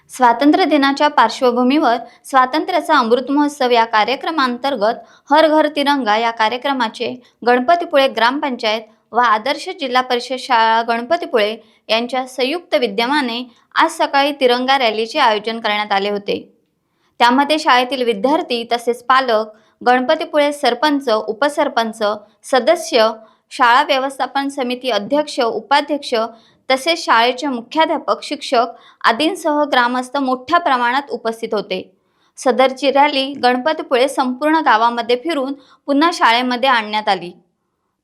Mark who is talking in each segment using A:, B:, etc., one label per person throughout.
A: स्वातंत्र्य दिनाच्या पार्श्वभूमीवर स्वातंत्र्याचा अमृत महोत्सव या कार्यक्रमांतर्गत हर घर तिरंगा या कार्यक्रमाचे गणपतीपुळे ग्रामपंचायत व आदर्श जिल्हा परिषद शाळा गणपतीपुळे यांच्या संयुक्त विद्यमाने आज सकाळी तिरंगा रॅलीचे आयोजन करण्यात आले होते। त्यामध्ये शाळेतील विद्यार्थी तसेच पालक, गणपतीपुळे सरपंच, उपसरपंच, सदस्य, शाळा व्यवस्थापन समिती अध्यक्ष, उपाध्यक्ष तसेच शाळेचे मुख्याध्यापक, शिक्षक आदींसह ग्रामस्थ मोठ्या प्रमाणात उपस्थित होते। सदरची रॅली गणपतीपुळे संपूर्ण गावामध्ये फिरून पुन्हा शाळेमध्ये आणण्यात आली।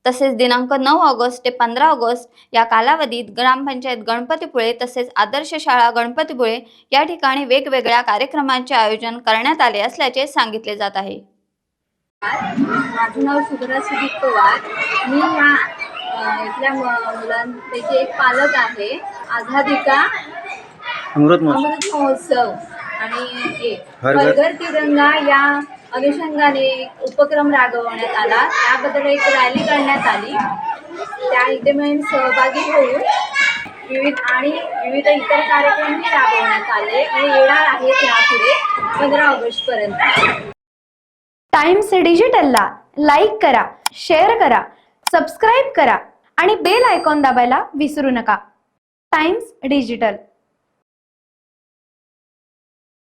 A: तसेच दिनांक 9 ऑगस्ट ते 15 ऑगस्ट या कालावधीत ग्रामपंचायत गणपतीपुळे तसेच आदर्श शाळा गणपतीपुळे या ठिकाणी वेगवेगळ्या कार्यक्रमांचे आयोजन करण्यात आले असल्याचे सांगितले जात आहे।
B: माझं नाव सुधरा सुदीप पवार। मी या इथल्या मुलांपैकी एक पालक आहे। आझादी का अमृत महोत्सव आणि हर घर तिरंगा या अनुषंगाने उपक्रम राबवण्यात आला। त्याबद्दल एक रॅली करण्यात आली। त्या इथे मी सहभागी होऊन विविध इतर कार्यक्रमही राबवण्यात आले आणि येणार आहेत यापुढे 15 ऑगस्ट पर्यंत।
C: टाइम्स डिजिटलला लाईक करा, शेअर करा, सबस्क्राईब करा आणि बेल आयकॉन दाबायला विसरू नका। Times digital.